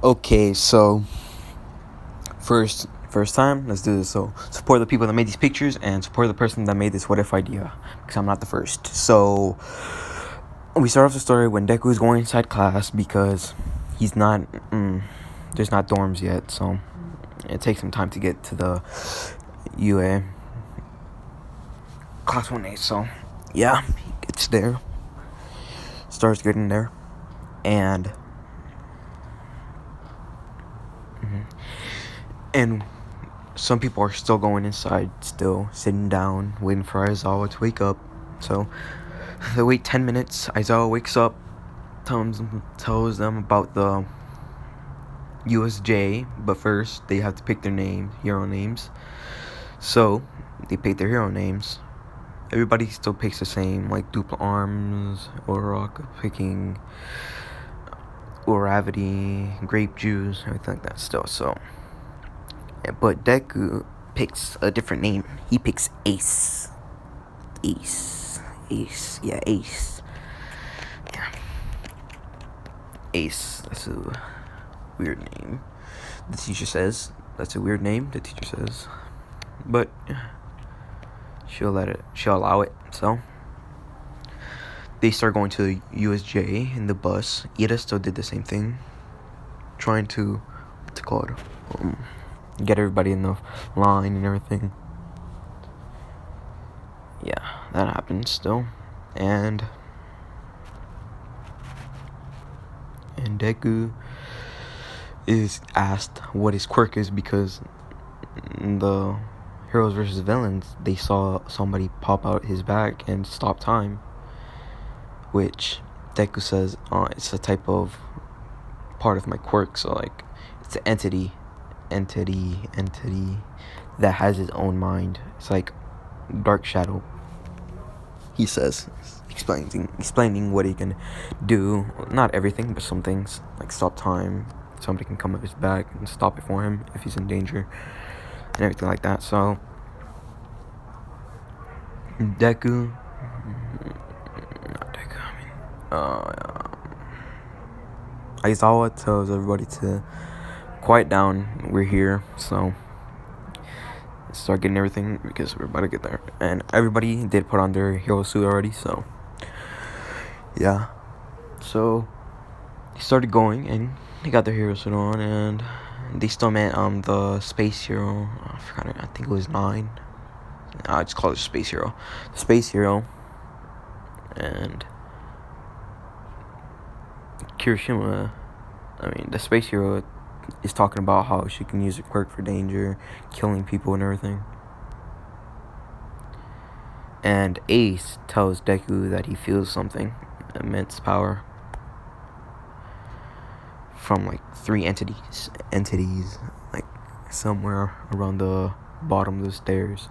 Okay, so first time, let's do this. So support the people that made these pictures and support the person that made this what if idea, because I'm not the first. So we start off the story when Deku is going inside class because he's not there's not dorms yet, so it takes some time to get to the UA class 1A. So yeah, he gets there, starts getting there, and and some people are still going inside, still sitting down, waiting for Aizawa to wake up. So they wait 10 minutes. Aizawa wakes up, tells them about the USJ, but first they have to pick their hero names. So they pick their hero names. Everybody still picks the same, like Dupla Arms, Orok picking Uravity, Grape Juice, everything like that still. So, but Deku picks a different name. He picks Ace. Ace. Yeah, Ace. Yeah. Ace. That's a weird name. The teacher says that's a weird name. The teacher says, but she'll allow it. So they start going to the USJ in the bus. Ida still did the same thing, trying to get everybody in the line and everything. Yeah, that happens still, and Deku is asked what his quirk is, because in the Heroes versus Villains they saw somebody pop out his back and stop time, which Deku says it's a type of part of my quirk. So like it's an entity that has its own mind. It's like Dark Shadow, he says, explaining what he can do. Not everything, but some things, like stop time. Somebody can come up his back and stop it for him if he's in danger, and everything like that. So Deku, not Deku, Aizawa tells everybody to quiet down. We're here, so start getting everything because we're about to get there. And everybody did put on their hero suit already, so yeah. So they started going and they got their hero suit on, and they still met the space hero. I forgot. I think it was 9. I just call it space hero. The space hero and Kirishima. The space hero is talking about how she can use her quirk for danger, killing people and everything. And Ace tells Deku that he feels something, immense power, from like 3 entities, like somewhere around the bottom of the stairs.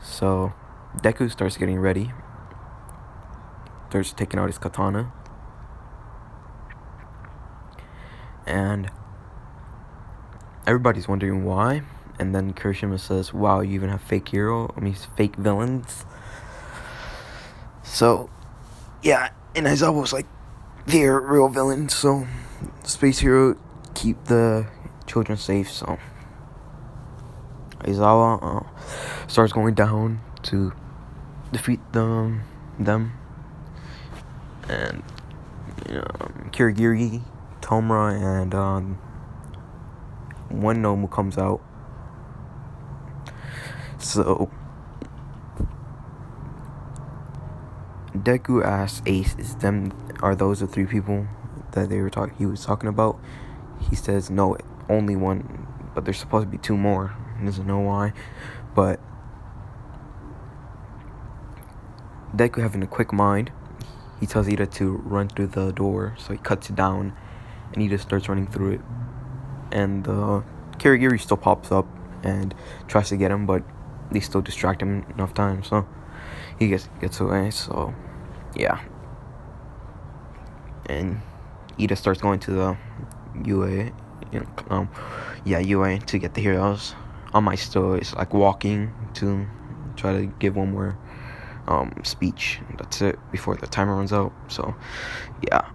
So Deku starts getting ready, starts taking out his katana, and everybody's wondering why. And then Kirishima says, wow, you even have fake fake villains. So yeah, and Aizawa was like, they're real villains, so space hero keep the children safe. So Aizawa starts going down to defeat them, and Kirigiri, Tomura, and one Nomu comes out. So Deku asks Ace, are those the 3 people that he was talking about? He says no, only one, but there's supposed to be 2 more. He doesn't know why, but Deku, having a quick mind, he tells Ida to run through the door, so he cuts it down, and Ida starts running through it, and Kirigiri still pops up and tries to get him, but they still distract him enough time, so he gets away. So yeah, and Ida starts going to the UA, UA to get the heroes. My still is like walking to try to give one more speech. That's it before the timer runs out. So yeah,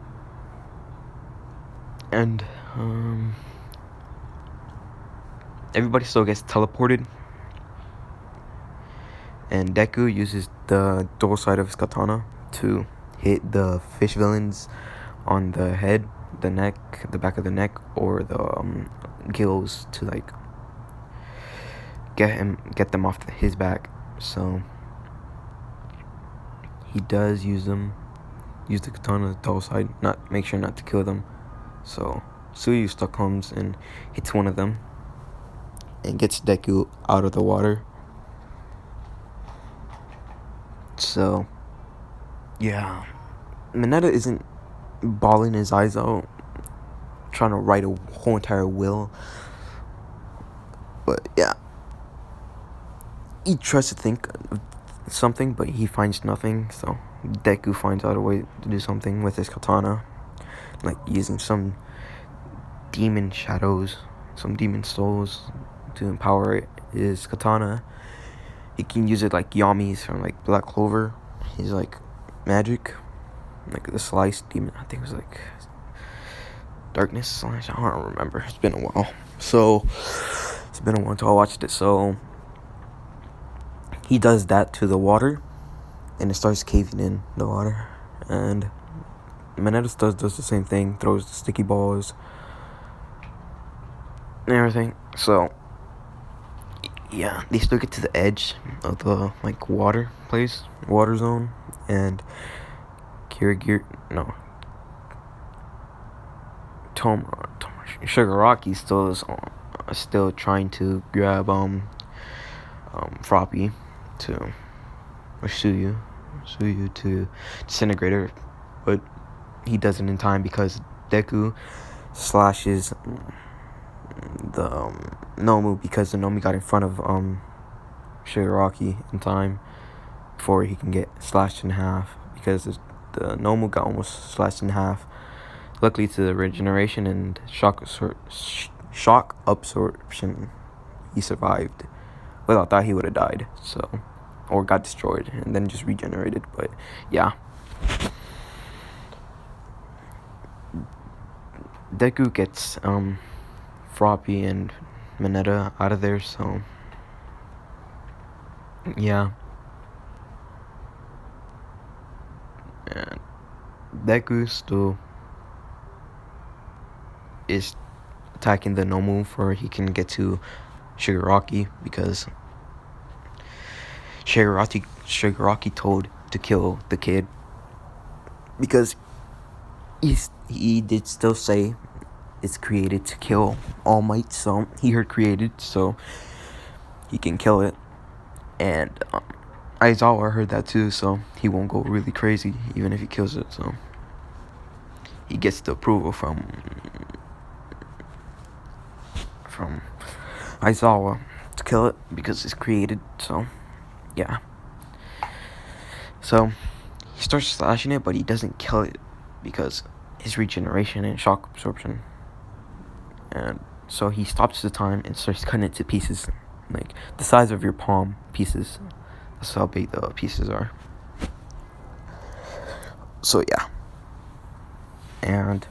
and Um, everybody still gets teleported, and Deku uses the dual side of his katana to hit the fish villains on the head, the neck, the back of the neck, or the gills to like get them off his back. So he does use the katana dual side, make sure not to kill them. So Suyu still comes and hits one of them and gets Deku out of the water. So yeah, Mineta isn't bawling his eyes out trying to write a whole entire will, but yeah, he tries to think of something, but he finds nothing. So Deku finds out a way to do something with his katana, like using some demon shadows, some demon souls to empower his katana. He can use it like Yami's from like Black Clover. He's like magic, like the slice demon. I think it was like darkness slash. I don't remember. It's been a while. So it's been a while until I watched it. So he does that to the water, and it starts caving in the water. And Mineta does the same thing. Throws the sticky balls and everything. So yeah, they still get to the edge of the like water zone, and Shigaraki still trying to grab Froppy to or Suyu to disintegrate her, but he doesn't in time because Deku slashes the Nomu, because the Nomu got in front of Shigaraki in time before he can get slashed in half, because the Nomu got almost slashed in half. Luckily to the regeneration and shock absorption, he survived. Without that, he would have died. So, or got destroyed and then just regenerated. But yeah, Deku gets Froppy and Mineta out of there. So yeah, and Deku still is attacking the Nomu for he can get to Shigaraki, because Shigaraki told to kill the kid, because he did still say it's created to kill All Might, so he heard created, so he can kill it. And Aizawa heard that too, so he won't go really crazy even if he kills it. So he gets the approval from Aizawa to kill it because it's created. So yeah, so he starts slashing it, but he doesn't kill it because his regeneration and shock absorption. And so he stops the time and starts cutting it to pieces, like the size of your palm pieces. That's how big the pieces are. So yeah, and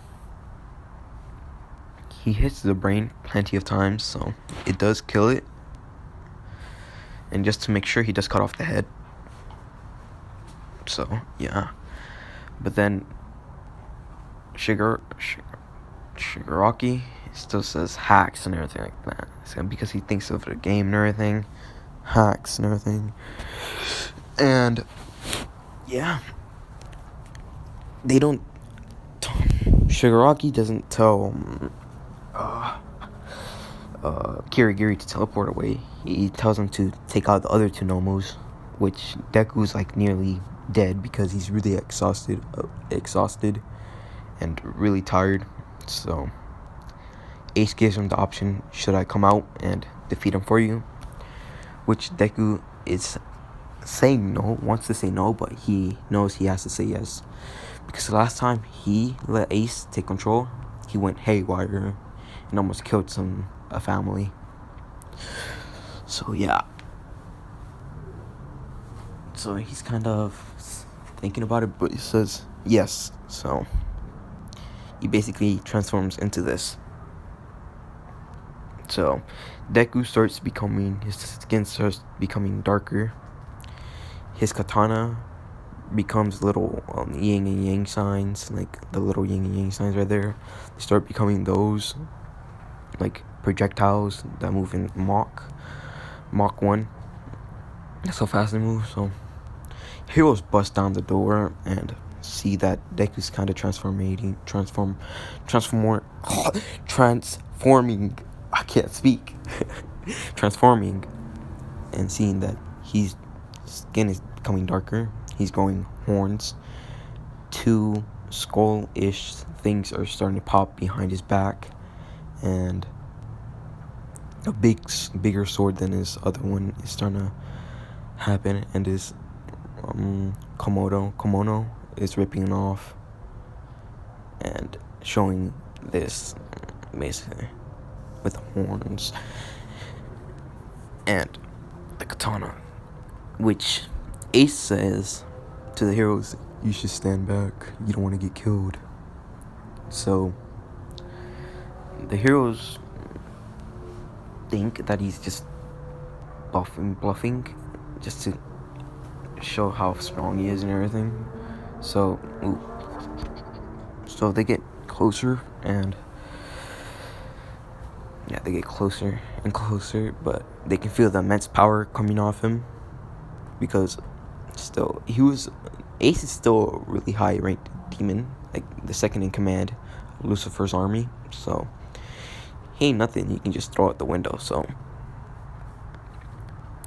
he hits the brain plenty of times, so it does kill it. And just to make sure, he does cut off the head. So yeah, but then Shigaraki still says hacks and everything like that. So because he thinks of the game and everything, hacks and everything. And yeah, Shigaraki doesn't tell Kirigiri to teleport away. He tells him to take out the other two Nomus, which Deku's like nearly dead because he's really exhausted and really tired. So Ace gives him the option, should I come out and defeat him for you? Which Deku is saying no, wants to say no, but he knows he has to say yes. Because the last time he let Ace take control, he went haywire and almost killed a family. So yeah. So he's kind of thinking about it, but he says yes. So he basically transforms into this. So Deku starts becoming, his skin starts becoming darker. His katana becomes little yin and yang signs, like the little yin and yang signs right there. They start becoming those, like projectiles that move in Mach 1. That's how fast they move. So heroes bust down the door and see that Deku's kind of transforming. I can't speak. Transforming, and seeing that his skin is becoming darker. He's growing horns. 2 skull-ish things are starting to pop behind his back, and a bigger sword than his other one is starting to happen, and his kimono is ripping off and showing this basically with horns, and the katana, which Ace says to the heroes, "You should stand back, you don't want to get killed." So the heroes think that he's just bluffing just to show how strong he is and everything. So they get closer, and they get closer and closer, but they can feel the immense power coming off him, because still Ace is still a really high ranked demon, like the second in command of Lucifer's army. So he ain't nothing you can just throw out the window. So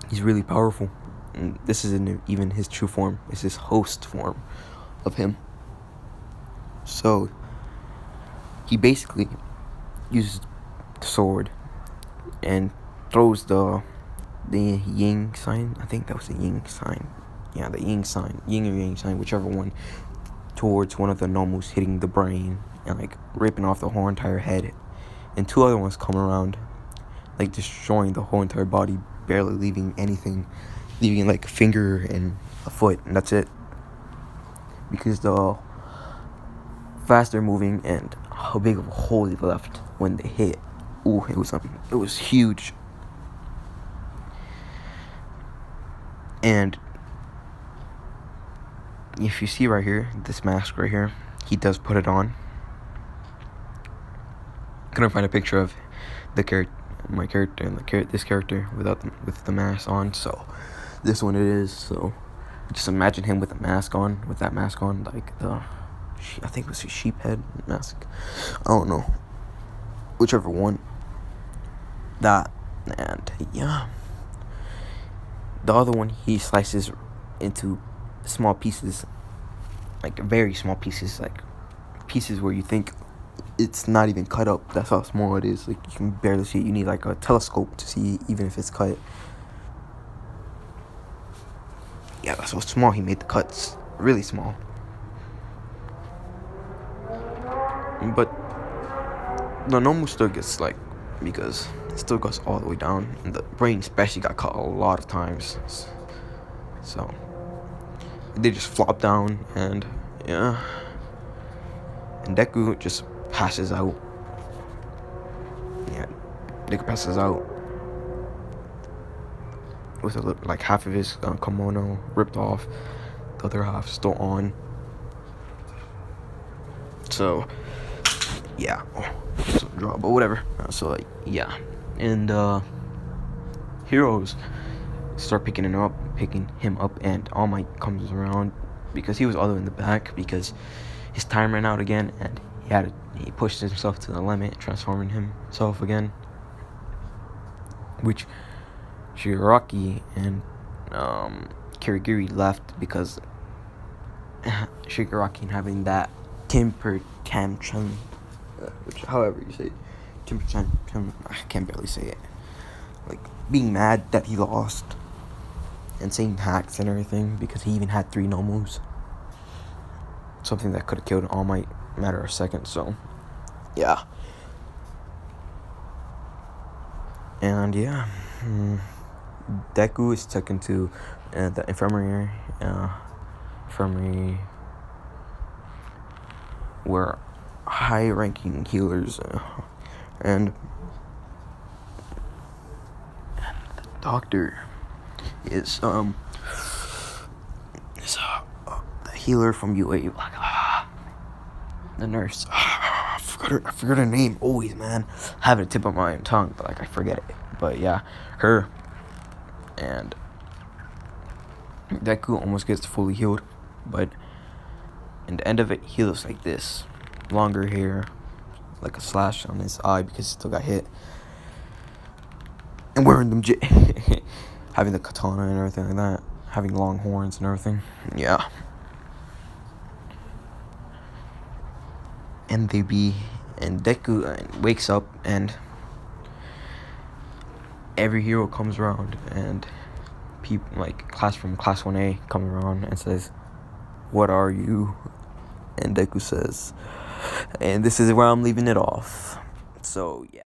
he's really powerful, and this isn't even his true form. It's his host form of him. So he basically uses the sword and throws the yin sign. I think that was the yin sign. Yeah, the yin sign, yin or yang sign, whichever one, towards one of the Nomus, hitting the brain and like ripping off the whole entire head. And 2 other ones come around, like destroying the whole entire body, barely leaving anything, leaving like a finger and a foot, and that's it. Because the faster moving and how big of a hole he left when they hit. Ooh, it was huge. And if you see right here, this mask right here, he does put it on. Couldn't find a picture of my character and this character with the mask on, so this one it is. So just imagine him with that mask on, like I think it was a sheep head mask. I don't know, whichever one. That, and yeah, the other one he slices into small pieces, like very small pieces, like pieces where you think it's not even cut up. That's how small it is. Like you can barely see it. You need like a telescope to see even if it's cut. Yeah, that's how small he made the cuts. Really small. But the normal still gets because it still goes all the way down, and the brain especially got cut a lot of times. So they just flop down, and yeah, and Deku just passes out. Yeah, Deku passes out with like half of his kimono ripped off, the other half still on. So yeah, so draw, but whatever. So yeah, and heroes start picking him up, and All Might comes around because he was all the way in the back because his time ran out again, and he pushed himself to the limit, transforming himself again, which Shigaraki and Kirigiri left because Shigaraki having that temper tantrum, which however you say it, temper tantrum, I can barely say it, like being mad that he lost and saying hacks and everything because he even had 3 no moves, something that could have killed All Might in a matter of seconds. So yeah, and yeah, Deku is taken to the infirmary where high-ranking healers and doctor is the healer from UA. Like, the nurse. I forgot her name always, man. I have it at the tip of my tongue, but like I forget it. But yeah, her and Deku almost gets fully healed, but in the end of it, he looks like this. Longer hair, like a slash on his eye because he still got hit. And wearing them having the katana and everything like that. Having long horns and everything. Yeah. And Deku wakes up and every hero comes around and people like class 1A come around and says, "What are you?" And Deku says, "And this is where I'm leaving it off." So yeah.